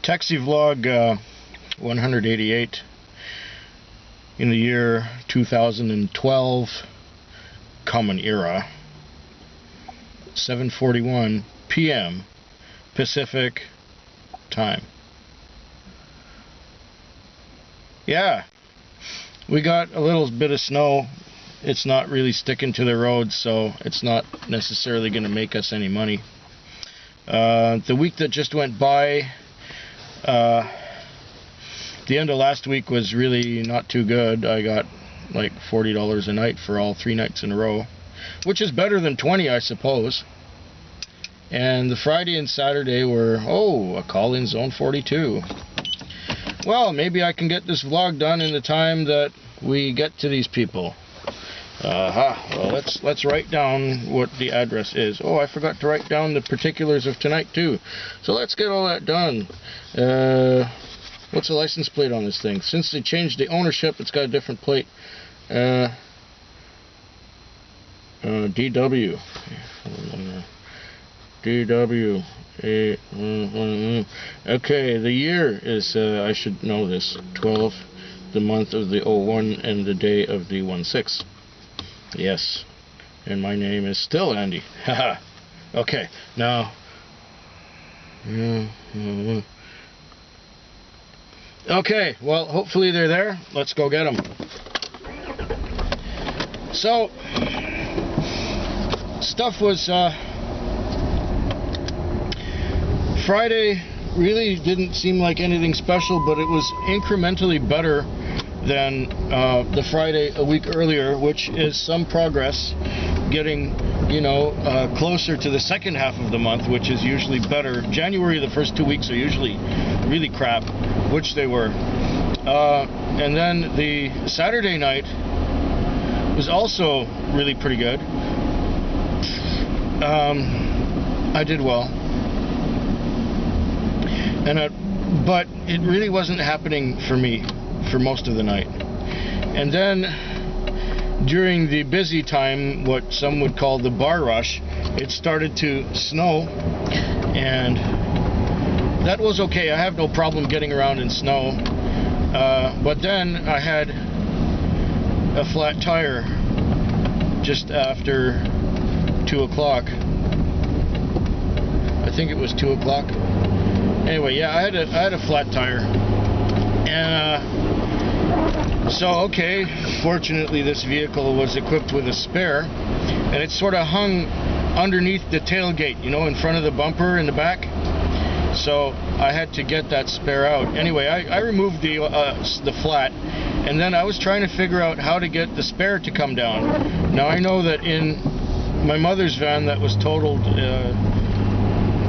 Taxi vlog 188 in the year 2012, Common Era, 7:41 p.m. Pacific time. Yeah, we got a little bit of snow. It's not really sticking to the roads, so it's not necessarily going to make us any money. The week that just went by, the end of last week was really not too good. I got like $40 a night for all 3 nights in a row, which is better than 20, I suppose. And the Friday and Saturday were, a call in zone 42. Well, maybe I can get this vlog done in the time that we get to these people. Well, let's write down what the address is. Oh, I forgot to write down the particulars of tonight too. So let's get all that done. What's the license plate on this thing? Since they changed the ownership, it's got a different plate. DW. DW. Okay, the year is, I should know this, 12, the month of the 01, and the day of the 16. Yes, and my name is still Andy. Haha. Okay, now. Okay, well, hopefully they're there. Let's go get them. So, stuff was, Friday really didn't seem like anything special, but it was incrementally better than the Friday a week earlier, which is some progress, getting, closer to the second half of the month, which is usually better. January, the first 2 weeks are usually really crap, which they were. And then the Saturday night was also really pretty good. I did well. But it really wasn't happening for me for most of the night. And then during the busy time, what some would call the bar rush, it started to snow, and that was okay. I have no problem getting around in snow. But then I had a flat tire just after 2 o'clock. I think it was 2 o'clock. Anyway, yeah, I had a flat tire, and fortunately this vehicle was equipped with a spare, and it sort of hung underneath the tailgate, in front of the bumper in the back. So I had to get that spare out. Anyway, I removed the flat, and then I was trying to figure out how to get the spare to come down. Now I know that in my mother's van that was totaled a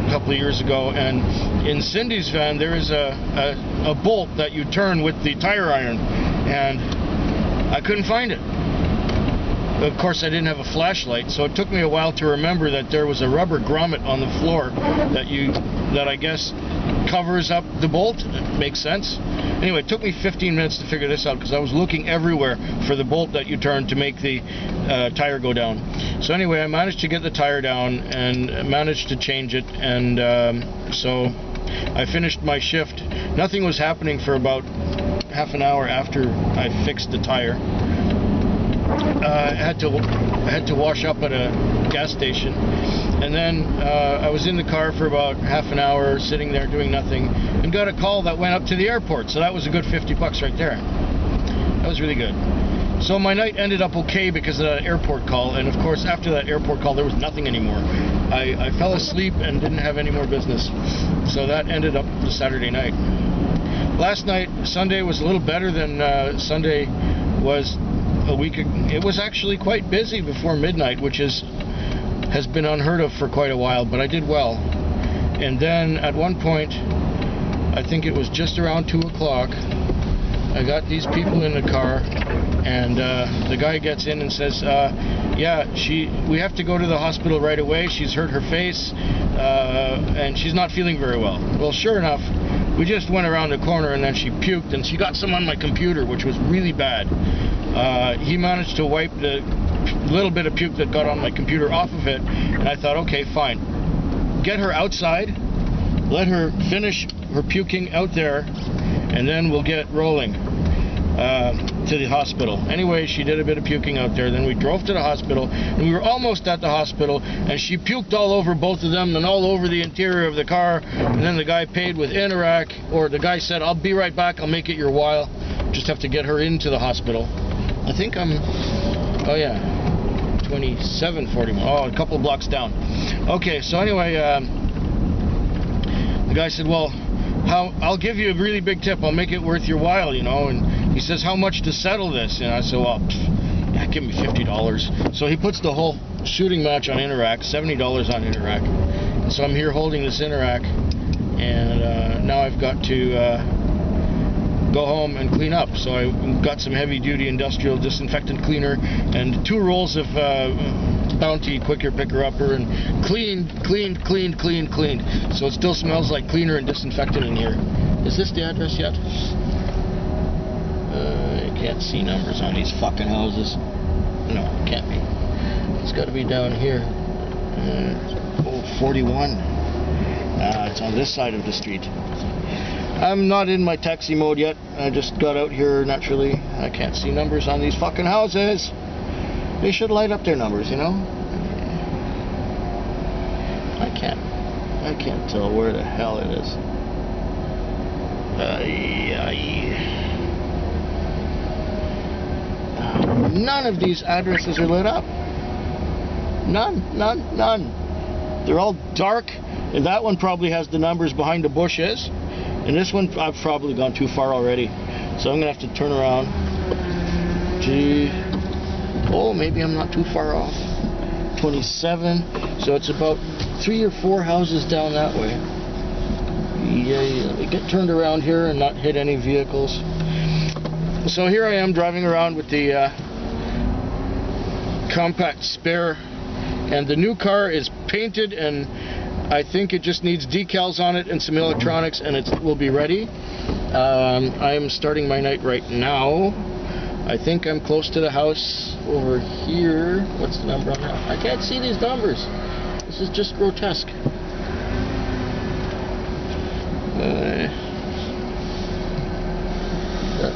couple of years ago, and in Cindy's van there is a bolt that you turn with the tire iron, and I couldn't find it. Of course, I didn't have a flashlight, so it took me a while to remember that there was a rubber grommet on the floor that I guess covers up the bolt. It makes sense. Anyway, it took me 15 minutes to figure this out because I was looking everywhere for the bolt that you turn to make the tire go down. So anyway, I managed to get the tire down and managed to change it, and so I finished my shift. Nothing was happening for about half an hour after I fixed the tire. I had to wash up at a gas station, and then I was in the car for about half an hour sitting there doing nothing, and got a call that went up to the airport, so that was a good $50 right there. That was really good. So my night ended up okay because of that airport call, and of course after that airport call there was nothing anymore. I fell asleep and didn't have any more business, so that ended up the Saturday night. Last night, Sunday, was a little better than Sunday was a week ago. It was actually quite busy before midnight, which has been unheard of for quite a while, but I did well. And then at one point, I think it was just around 2 o'clock, I got these people in the car, and the guy gets in and says, we have to go to the hospital right away. She's hurt her face, and she's not feeling very well. Well, sure enough, we just went around the corner, and then she puked, and she got some on my computer, which was really bad. He managed to wipe the little bit of puke that got on my computer off of it, and I thought, okay, fine. Get her outside, let her finish her puking out there, and then we'll get rolling to the hospital. Anyway, she did a bit of puking out there. Then we drove to the hospital, and we were almost at the hospital, and she puked all over both of them and all over the interior of the car. And then the guy paid with Interac, or the guy said, "I'll be right back, I'll make it your while. Just have to get her into the hospital." I think I'm, oh yeah, 2741. Oh, a couple blocks down. Okay, so anyway, the guy said, "Well, I'll give you a really big tip. I'll make it worth your while, you know." And he says, "How much to settle this?" And I said, "Well, yeah, give me $50. So he puts the whole shooting match on Interac, $70 on Interac. And so I'm here holding this Interac, and now I've got to go home and clean up. So I got some heavy-duty industrial disinfectant cleaner and 2 rolls of Bounty Quicker Picker-Upper, and cleaned. So it still smells like cleaner and disinfectant in here. Is this the address yet? I can't see numbers on these fucking houses. No, it can't be. It's got to be down here. 41. It's on this side of the street. I'm not in my taxi mode yet. I just got out here naturally. I can't see numbers on these fucking houses. They should light up their numbers, you know? I can't tell where the hell it is. None of these addresses are lit up. None. They're all dark, and that one probably has the numbers behind the bushes. And this one, I've probably gone too far already. So I'm going to have to turn around. Oh, maybe I'm not too far off. 27. So it's about 3 or 4 houses down that way. Yeah, let me get turned around here and not hit any vehicles. So here I am driving around with the compact spare. And the new car is painted, and I think it just needs decals on it and some electronics, and it will be ready. I'm starting my night right now. I think I'm close to the house over here. What's the number on that? I can't see these numbers. This is just grotesque.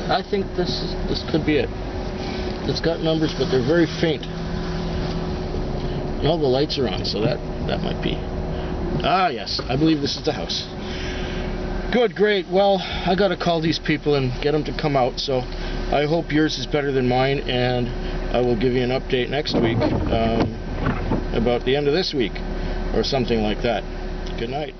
I think this could be it. It's got numbers, but they're very faint. All the lights are on, so that might be. Ah, yes, I believe this is the house. Good, great. Well, I gotta call these people and get them to come out, so I hope yours is better than mine, and I will give you an update next week about the end of this week or something like that. Good night.